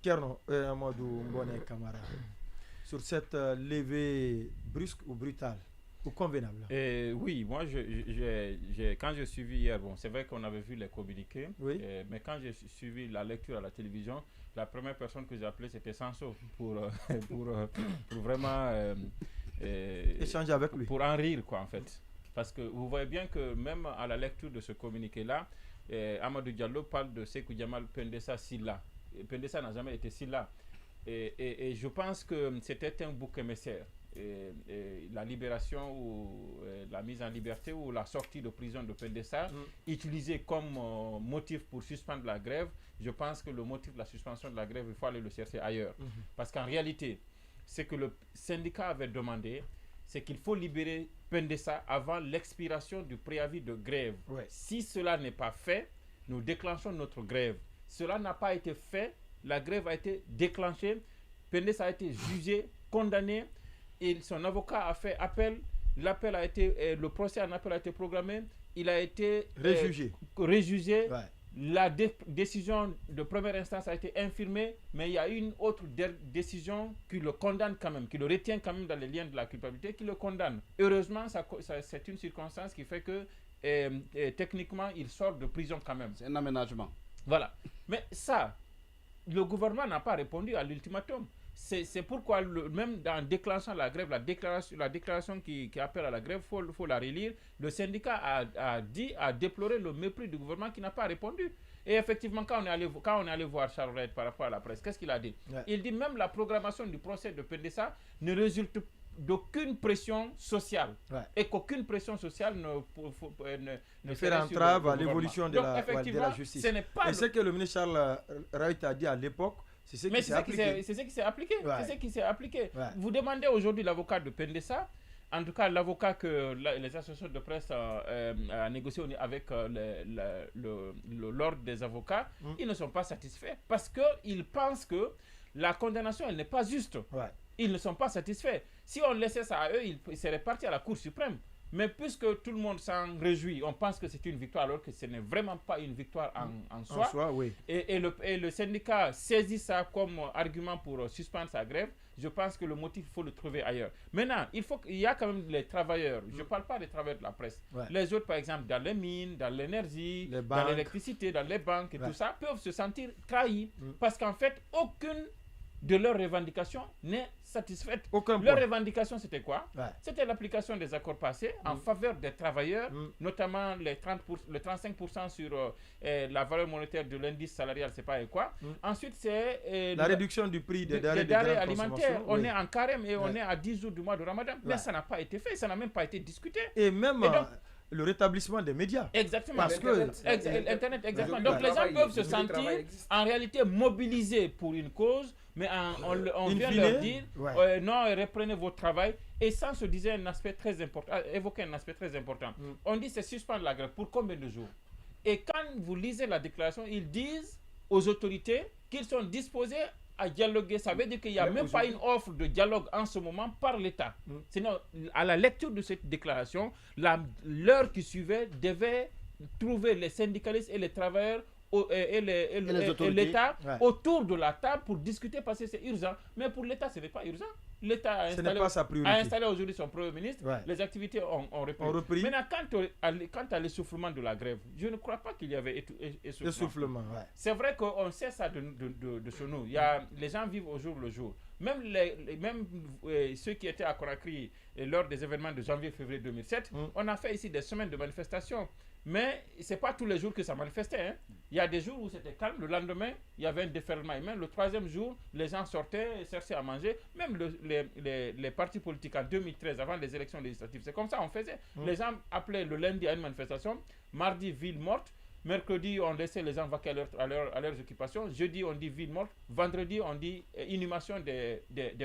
Kerno, Amadou Mbone Kamara, sur cette levée brusque ou brutale ou convenable? Oui, moi, quand j'ai suivi hier, bon, c'est vrai qu'on avait vu les communiqués, oui. Mais quand j'ai suivi la lecture à la télévision, la première personne que j'ai appelée, c'était Sanso, pour vraiment échanger avec lui. Pour en rire, quoi, en fait. Parce que vous voyez bien que même à la lecture de ce communiqué-là, Amadou Diallo parle de Sékou Djamal Pendessa Silla. Pendessa n'a jamais été Silla. Et je pense que c'était un bouc émissaire. La libération ou la mise en liberté ou la sortie de prison de Pendessa, utilisé comme motif pour suspendre la grève, je pense que le motif de la suspension de la grève, il faut aller le chercher ailleurs. Parce qu'en réalité, ce que le syndicat avait demandé, c'est qu'il faut libérer Pendessa avant l'expiration du préavis de grève. Ouais. Si cela n'est pas fait, nous déclenchons notre grève. Cela n'a pas été fait, la grève a été déclenchée, Pendessa a été jugé, condamné, et son avocat a fait appel, l'appel a été, le procès en appel a été programmé, il a été réjugé. Ouais. La décision de première instance a été infirmée, mais il y a une autre décision qui le condamne quand même, qui le retient quand même dans les liens de la culpabilité, qui le condamne. Heureusement, c'est une circonstance qui fait que techniquement, il sort de prison quand même. C'est un aménagement. Voilà. Mais ça, le gouvernement n'a pas répondu à l'ultimatum. C'est pourquoi, même en déclenchant la grève, la déclaration qui appelle à la grève, il faut la relire. Le syndicat a déploré le mépris du gouvernement qui n'a pas répondu. Et effectivement, quand on est allé voir Charles Reid par rapport à la presse, qu'est-ce qu'il a dit? Ouais. Il dit même la programmation du procès de Pendessa ne résulte d'aucune pression sociale. Ouais. Et qu'aucune pression sociale ne fait entrave à l'évolution de la justice. Ce n'est pas et ce que le ministre Charles Reid a dit à l'époque, c'est ce qui s'est appliqué. C'est ce qui s'est appliqué. Ouais. C'est ce qui s'est appliqué. Ouais. Vous demandez aujourd'hui l'avocat de Pendessa, en tout cas l'avocat que les associations de presse a négocié avec l'ordre des avocats, ils ne sont pas satisfaits parce qu'ils pensent que la condamnation, elle n'est pas juste. Ouais. Ils ne sont pas satisfaits. Si on laissait ça à eux, ils seraient partis à la Cour suprême. Mais puisque tout le monde s'en réjouit, on pense que c'est une victoire alors que ce n'est vraiment pas une victoire en soi. En soi, oui. Et le syndicat saisit ça comme argument pour suspendre sa grève. Je pense que le motif, il faut le trouver ailleurs. Maintenant, il y a quand même les travailleurs. Je ne parle pas des travailleurs de la presse. Ouais. Les autres, par exemple, dans les mines, dans l'énergie, Les dans banques. l'électricité, dans les banques et Ouais. tout ça, peuvent se sentir trahis. Parce qu'en fait, aucune de leurs revendications n'est satisfaite. Aucun Leur point. revendication, c'était quoi? Ouais. C'était l'application des accords passés en faveur des travailleurs, notamment le 35% sur la valeur monétaire de l'indice salarial, c'est pas quoi. Ensuite, c'est la réduction du prix des denrées alimentaires. On est en carême et on Ouais. est à 10 jours du mois de Ramadan. Mais Ouais. ça n'a pas été fait, ça n'a même pas été discuté. Et même Et donc, le rétablissement des médias. exactement. Parce que Internet, exactement. Le Donc les gens travail, peuvent se le sentir travail existe. en réalité mobilisés pour une cause, mais on In vient fine, leur dire ouais. non, reprenez votre travail. Et ça se disait un aspect très important, évoquer un aspect très important. On dit c'est suspendre la grève pour combien de jours? Et quand vous lisez la déclaration, ils disent aux autorités qu'ils sont disposés à dialoguer. Ça veut dire qu'il n'y a même pas une offre de dialogue en ce moment par l'État. Sinon, à la lecture de cette déclaration, l'heure qui suivait devait trouver les syndicalistes et les travailleurs et l'État Ouais. autour de la table pour discuter parce que c'est urgent. Mais pour l'État, ce n'est pas urgent. L'État a Ce n'est pas sa priorité. installé aujourd'hui son Premier ministre. Ouais. Les activités ont repris. Maintenant, quant à l'essoufflement de la grève, je ne crois pas qu'il y avait essoufflement. Essoufflement, ouais. C'est vrai qu'on sait ça de chez nous. Les gens vivent au jour le jour. Même, ceux qui étaient à Conakry lors des événements de janvier-février 2007, on a fait ici des semaines de manifestations. Mais ce n'est pas tous les jours que ça manifestait. Hein. Il y a des jours où c'était calme. Le lendemain, il y avait un déferlement humain. Le troisième jour, les gens sortaient, cherchaient à manger. Même les partis politiques en 2013, avant les élections législatives, c'est comme ça on faisait. Les gens appelaient le lundi à une manifestation. Mardi, ville morte. Mercredi, on laissait les gens vaquer à leurs occupations. Jeudi, on dit ville morte. Vendredi, on dit inhumation des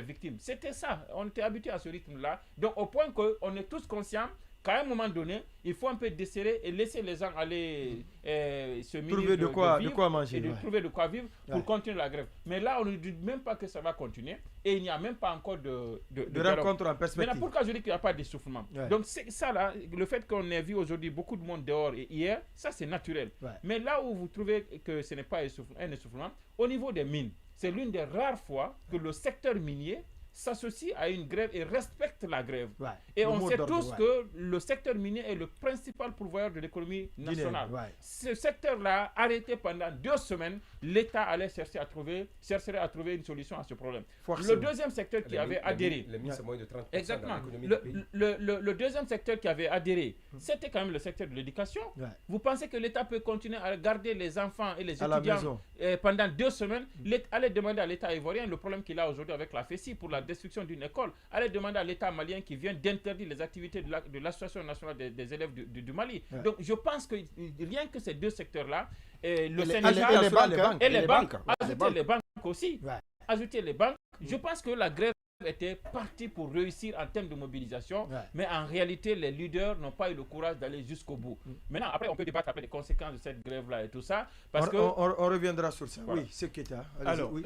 victimes. C'était ça. On était habitué à ce rythme-là. Donc, au point qu'on est tous conscients qu'à un moment donné, il faut un peu desserrer et laisser les gens aller se munir trouver de quoi manger. Et de trouver de quoi vivre pour continuer la grève. Mais là, on ne dit même pas que ça va continuer et il n'y a même pas encore de rencontre en perspective. Maintenant, pourquoi je dis qu'il n'y a pas d'essoufflement? Ouais. Donc, c'est ça là, le fait qu'on ait vu aujourd'hui beaucoup de monde dehors et hier, ça c'est naturel. Ouais. Mais là où vous trouvez que ce n'est pas un essoufflement, au niveau des mines, c'est l'une des rares fois que le secteur minier s'associe à une grève et respecte la grève. Et on sait tous que le secteur minier est le principal pourvoyeur de l'économie nationale. Ce secteur-là, arrêté pendant 2 semaines, l'État allait chercherait à trouver une solution à ce problème. Le deuxième secteur qui avait adhéré... Les mines, c'est moins de 30% exactement. dans l'économie du pays. Le deuxième secteur qui avait adhéré, c'était quand même le secteur de l'éducation. Vous pensez que l'État peut continuer à garder les enfants et les étudiants pendant 2 semaines, allait demander à l'État ivoirien le problème qu'il a aujourd'hui avec la FECI pour la destruction d'une école, allait demander à l'État malien qui vient d'interdire les activités de l'Association nationale des élèves du Mali. Donc je pense que rien que ces 2 secteurs-là, le Sénégal et les banques, ajouter les banques aussi, ajouter les banques, je pense que la grève était partie pour réussir en termes de mobilisation, mais en réalité, les leaders n'ont pas eu le courage d'aller jusqu'au bout. Maintenant, après, on peut débattre après les conséquences de cette grève-là et tout ça, parce on reviendra sur ça. Voilà. Oui, c'est Keita. Alors, oui.